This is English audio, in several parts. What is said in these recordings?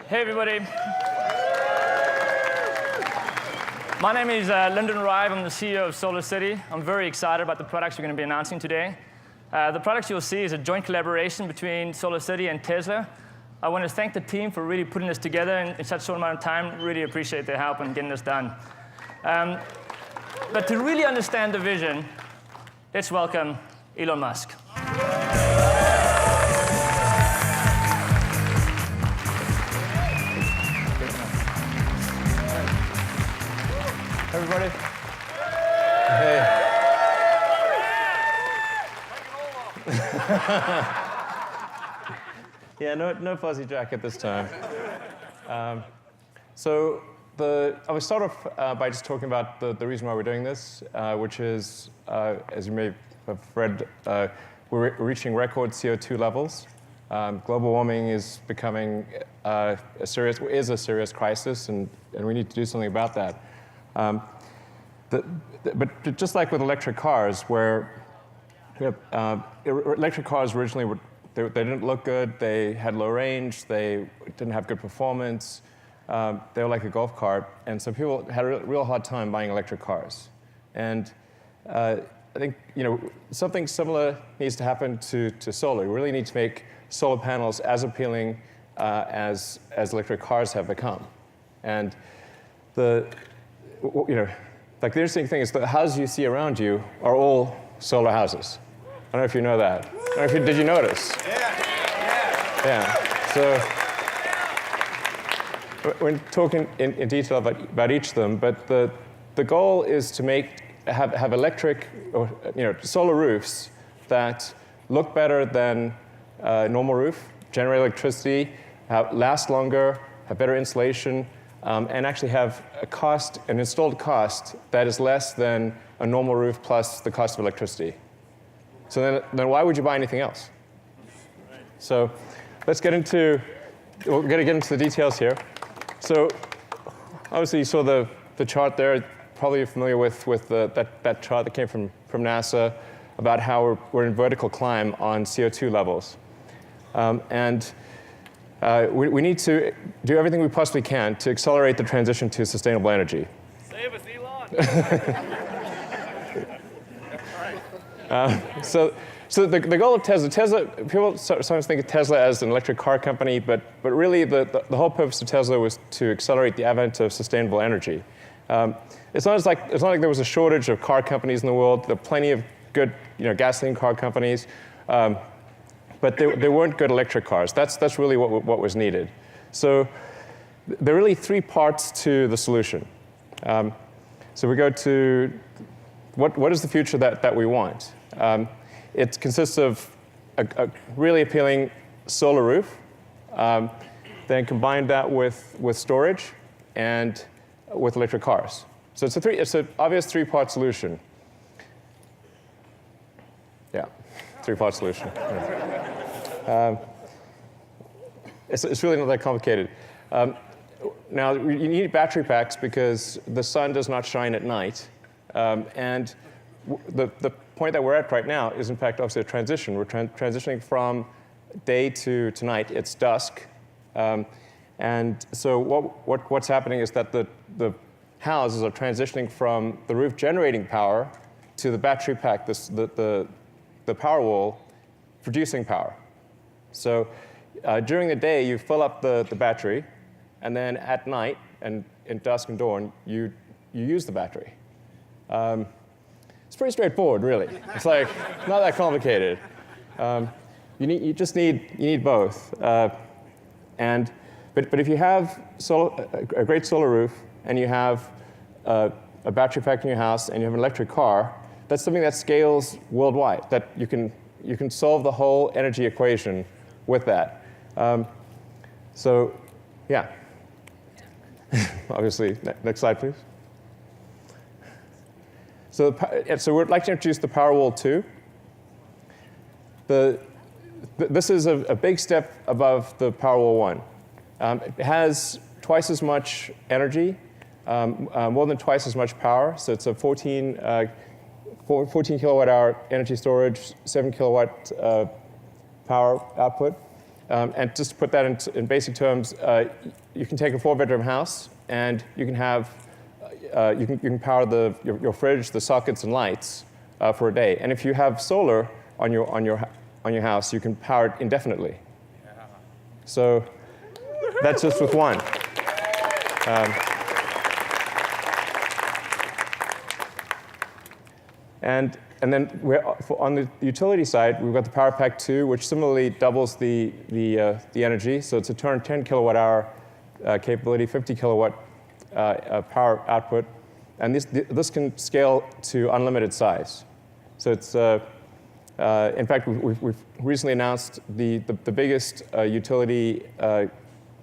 Hey, everybody. My name is Lyndon Rive. I'm the CEO of SolarCity. I'm very excited about the products we're going to be announcing today. The products you'll see is a joint collaboration between SolarCity and Tesla. I want to thank the team for really putting this together in such a short amount of time. Really appreciate their help in getting this done. But to really understand the vision, let's welcome Elon Musk. Everybody. Hey. Yeah, no fuzzy jacket this time. So I will start off by just talking about the reason why we're doing this, which is, as you may have read, we're reaching record CO2 levels. Global warming is becoming a serious crisis, and we need to do something about that. But just like with electric cars, where electric cars originally they didn't look good, they had low range, they didn't have good performance, they were like a golf cart, and so people had a real hard time buying electric cars. And I think something similar needs to happen to solar. We really need to make solar panels as appealing as electric cars have become. And like the interesting thing is the houses you see around you are all solar houses. I don't know if you know that. Did you notice? Yeah. So we're talking in detail about each of them, but the goal is to have electric or solar roofs that look better than a normal roof, generate electricity, last longer, have better insulation, and actually have an installed cost that is less than a normal roof plus the cost of electricity. So then why would you buy anything else? So we're going to get into the details here. So obviously you saw the chart there. Probably you're familiar with that chart that came from NASA about how we're in vertical climb on CO2 levels. We need to do everything we possibly can to accelerate the transition to sustainable energy. Save us, Elon! So the goal of Tesla, people sometimes think of Tesla as an electric car company, but really the whole purpose of Tesla was to accelerate the advent of sustainable energy. It's not like there was a shortage of car companies in the world. There are plenty of good gasoline car companies. But they weren't good electric cars. That's really what was needed. So there are really three parts to the solution. So we go to what is the future that we want? It consists of a really appealing solar roof, then combine that with storage and with electric cars. So it's an obvious three-part solution. Yeah, three-part solution. It's really not that complicated. Now, you need battery packs because the sun does not shine at night. And the point that we're at right now is, in fact, obviously a transition. We're transitioning from day to night. It's dusk. And so what's happening is that the houses are transitioning from the roof generating power to the battery pack, the Powerwall, producing power. So during the day, you fill up the battery, and then at night, and in dusk and dawn, you use the battery. It's pretty straightforward, really. It's like not that complicated. You just need both. But if you have a great solar roof, and you have a battery pack in your house, and you have an electric car, that's something that scales worldwide. That you can solve the whole energy equation with that. So, yeah. Obviously, next slide, please. So we'd like to introduce the Powerwall 2. This is a big step above the Powerwall 1. It has twice as much energy, more than twice as much power. So it's a 14 kilowatt hour energy storage, 7 kilowatt power output. And just to put that in basic terms, you can take a 4-bedroom house and you can have you can power your fridge, the sockets, and lights for a day. And if you have solar on your house, you can power it indefinitely. Yeah. So that's just with one. And then on the utility side, we've got the Power Pack 2, which similarly doubles the energy. So it's a 10 kilowatt hour capability, 50 kilowatt power output. And this can scale to unlimited size. So it's, in fact, we've recently announced the biggest utility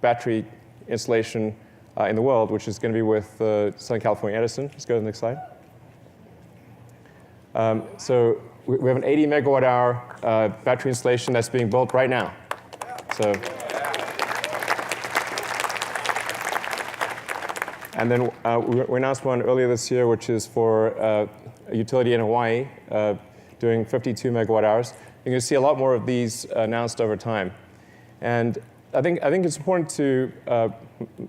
battery installation in the world, which is going to be with Southern California Edison. Let's go to the next slide. So we have an 80 megawatt hour battery installation that's being built right now. So, and then we announced one earlier this year, which is for a utility in Hawaii doing 52 megawatt hours. You're going to see a lot more of these announced over time. And I think it's important to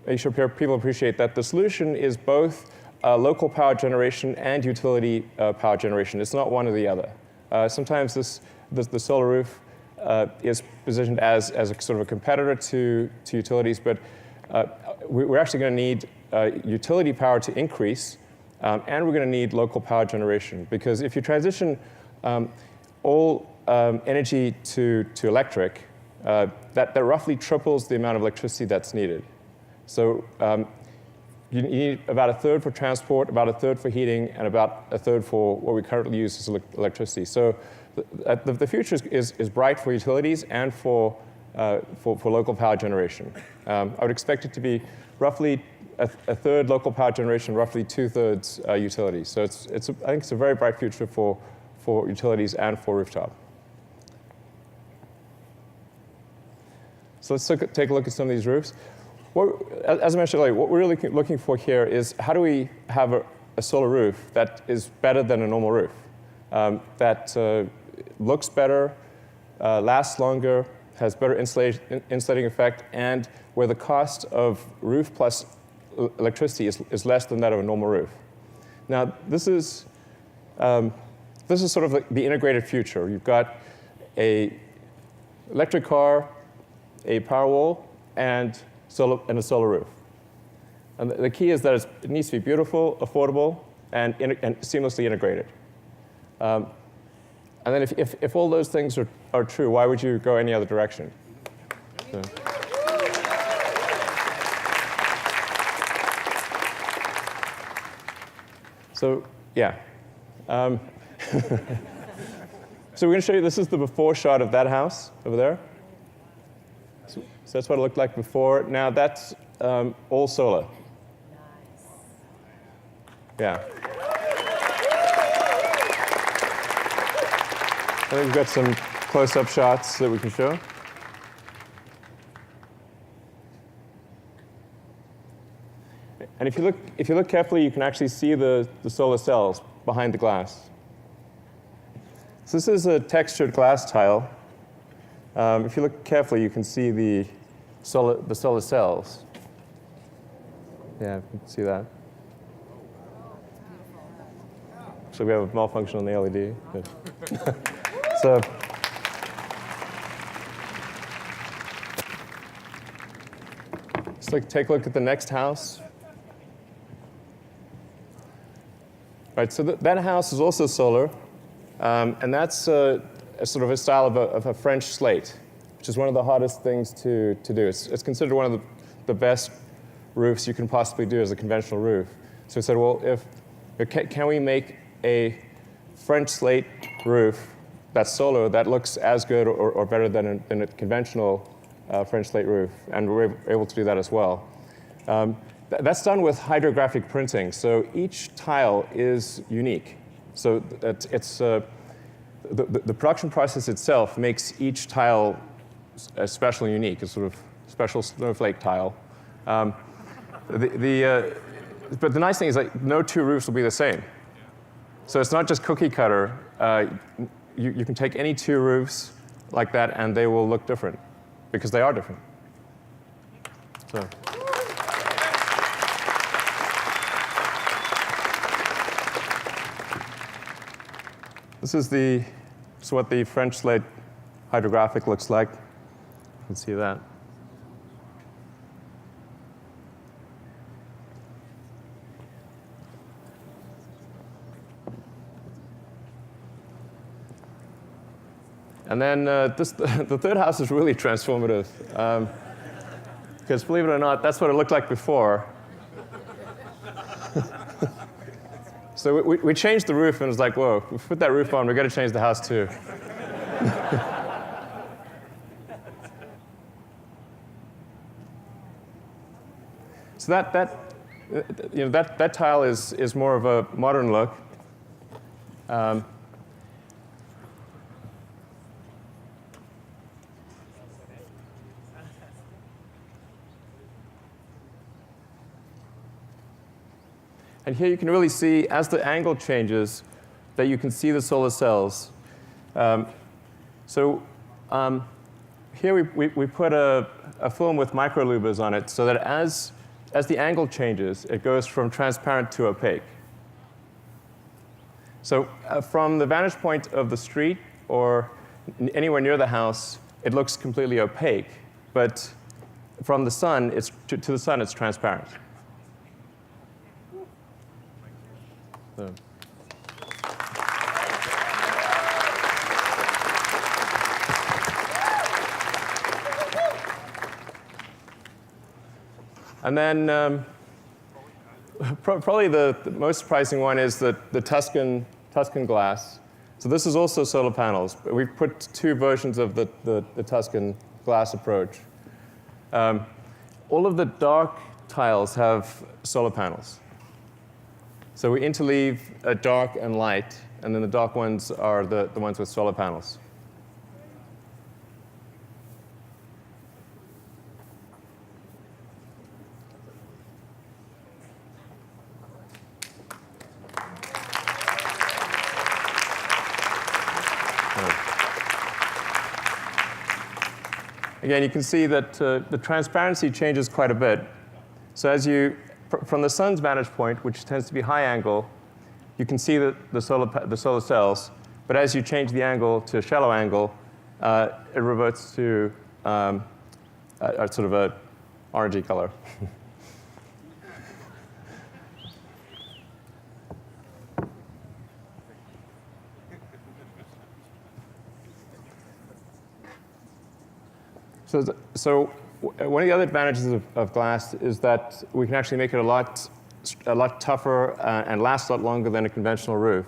make sure people appreciate that the solution is both local power generation and utility power generation. It's not one or the other. Sometimes the solar roof is positioned as a sort of a competitor to utilities, but we're actually going to need utility power to increase, and we're going to need local power generation. Because if you transition all energy to electric, that roughly triples the amount of electricity that's needed. So you need about a third for transport, about a third for heating, and about a third for what we currently use as electricity. So the future is bright for utilities and for local power generation. I would expect it to be roughly a third local power generation, roughly 2/3 utilities. So I think it's a very bright future for utilities and for rooftop. So let's take a look at some of these roofs. As I mentioned earlier, what we're really looking for here is how do we have a solar roof that is better than a normal roof, that looks better, lasts longer, has better insulating effect, and where the cost of roof plus electricity is less than that of a normal roof. Now, this is sort of the integrated future. You've got an electric car, a Powerwall, and a solar roof. And the key is that it needs to be beautiful, affordable, and seamlessly integrated. And then if all those things are true, why would you go any other direction? So yeah. So we're going to show you, this is the before shot of that house over there. So that's what it looked like before. Now that's all solar. Nice. Yeah. I think we've got some close-up shots that we can show. And if you look carefully, you can actually see the solar cells behind the glass. So this is a textured glass tile. If you look carefully, you can see the solar cells. Yeah, you can see that. So we have a malfunction on the LED. So let's take a look at the next house. Right, so that house is also solar, and that's a sort of a style of a French slate, which is one of the hardest things to do. It's considered one of the best roofs you can possibly do as a conventional roof. So we said, well, can we make a French slate roof that's solar that looks as good or better than a conventional French slate roof? And we're able to do that as well. That's done with hydrographic printing. So each tile is unique. So it's the production process itself makes each tile special and unique. It's sort of special snowflake tile. But the nice thing is that no two roofs will be the same. So it's not just cookie cutter. You can take any two roofs like that, and they will look different. because they are different. So. This is what the French slate hydrographic looks like. You can see that. And then the third house is really transformative. Because believe it or not, that's what it looked like before. So we changed the roof, and it was like, whoa, we put that roof on, we've got to change the house too. So that tile is more of a modern look. And here you can really see, as the angle changes, that you can see the solar cells. Here we put a film with microlouvers on it so that as the angle changes, it goes from transparent to opaque. So from the vantage point of the street or anywhere near the house, it looks completely opaque. But from the sun, to the sun, it's transparent. So. And then probably the most surprising one is the Tuscan glass. So this is also solar panels. We put two versions of the Tuscan glass approach. All of the dark tiles have solar panels. So we interleave dark and light, and then the dark ones are the ones with solar panels. Again, you can see that the transparency changes quite a bit. So from the sun's vantage point, which tends to be high angle, you can see the solar cells. But as you change the angle to shallow angle, it reverts to sort of a orangey color. So one of the other advantages of glass is that we can actually make it a lot tougher and last a lot longer than a conventional roof.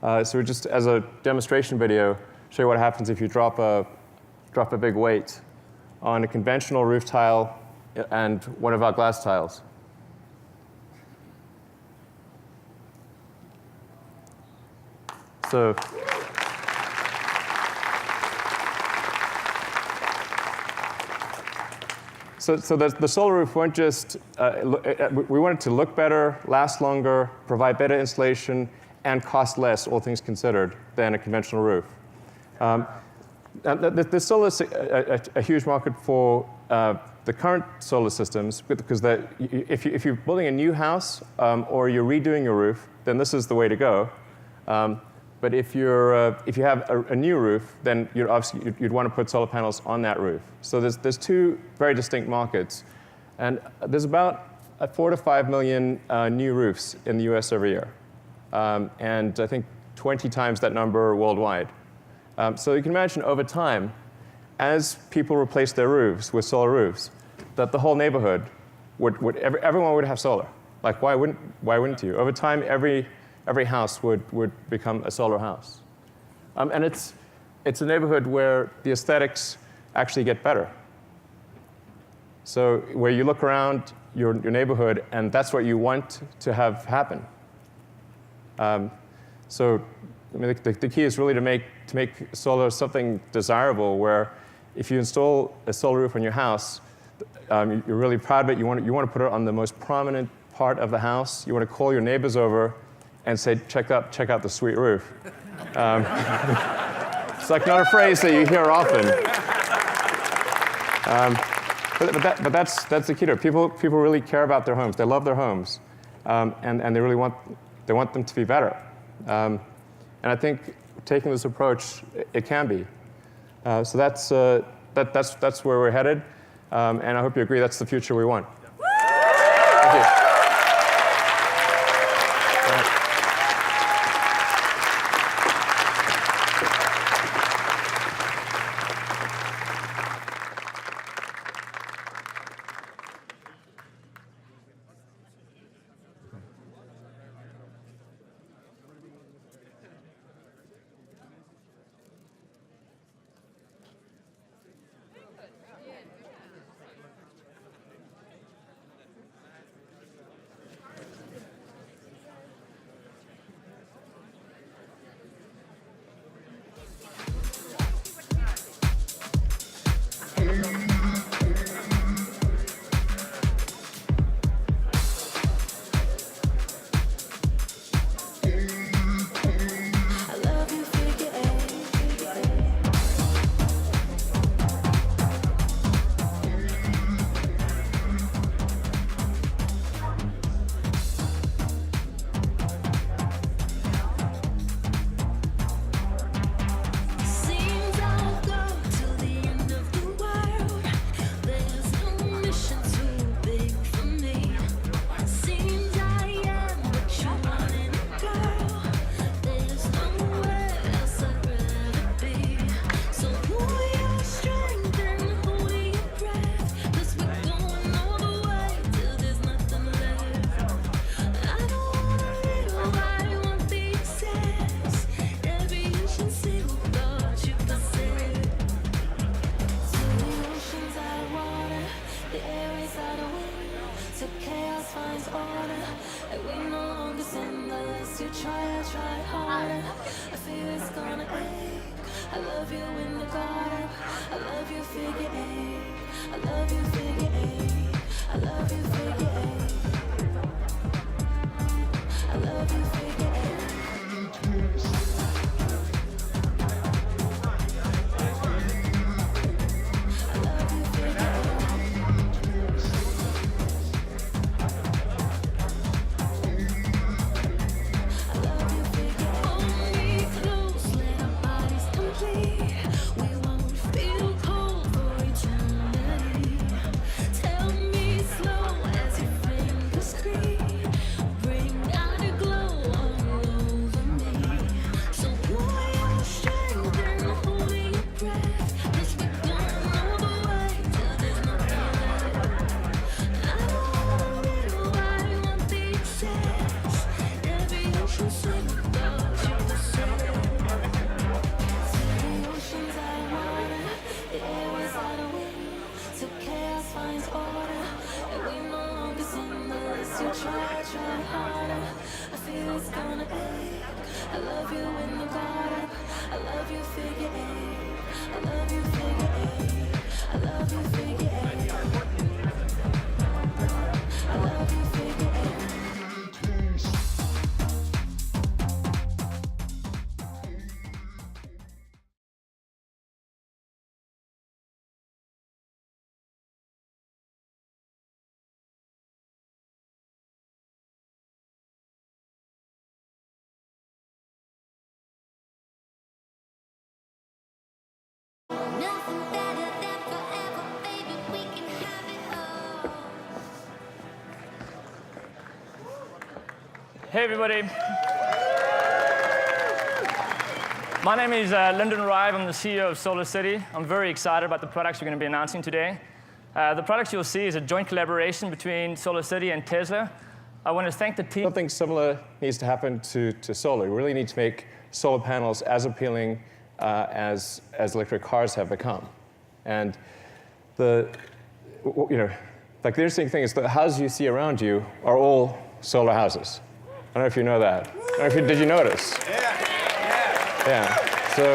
So we just, as a demonstration video, show you what happens if you drop a big weight on a conventional roof tile and one of our glass tiles. So the solar roof weren't just, we wanted to look better, last longer, provide better insulation, and cost less, all things considered, than a conventional roof. There's still a huge market for the current solar systems, because if you're building a new house or you're redoing your roof, then this is the way to go. But if you have a new roof, then you'd want to put solar panels on that roof. So there's two very distinct markets, and there's about 4 to 5 million new roofs in the U.S. every year, and I think 20 times that number worldwide. So you can imagine over time, as people replace their roofs with solar roofs, that the whole neighborhood everyone would have solar. Like why wouldn't you? Over time, every house would become a solar house. And it's a neighborhood where the aesthetics actually get better. So where you look around your neighborhood, and that's what you want to have happen. So I mean, the key is really to make solar something desirable, where if you install a solar roof on your house, you're really proud of it. You want to put it on the most prominent part of the house. You want to call your neighbors over and say, check out the sweet roof. It's like not a phrase that you hear often. But that's the key to it. People really care about their homes. They love their homes, and they really want them to be better. And I think taking this approach, it can be. So that's where we're headed, and I hope you agree that's the future we want. Thank you. Hey, everybody. My name is Lyndon Rive. I'm the CEO of Solar City. I'm very excited about the products we're going to be announcing today. The products you'll see is a joint collaboration between Solar City and Tesla. I want to thank the team. Something similar needs to happen to solar. We really need to make solar panels as appealing as electric cars have become. And like the interesting thing is the houses you see around you are all solar houses. I don't know if you know that. I don't know did you notice? Yeah. So.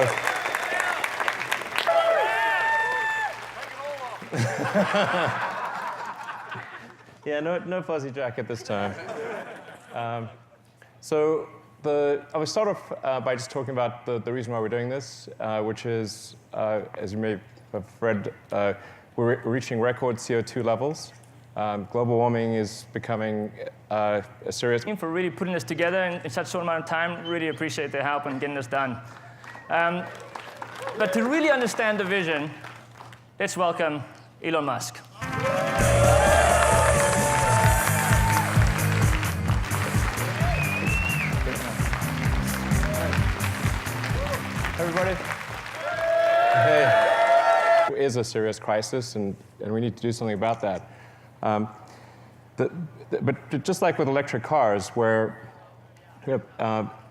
Yeah, no fuzzy jacket this time. So I will start off by just talking about the reason why we're doing this, which is, as you may have read, we're reaching record CO2 levels. Global warming is becoming a serious... For really putting this together in such a short amount of time. Really appreciate their help in getting this done. But to really understand the vision, let's welcome Elon Musk. Everybody. Hey. It is a serious crisis, and we need to do something about that. But just like with electric cars, where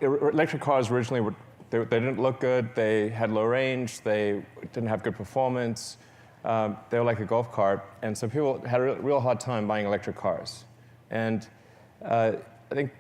electric cars originally they didn't look good, they had low range, they didn't have good performance, they were like a golf cart, and so people had a real hard time buying electric cars. And I think,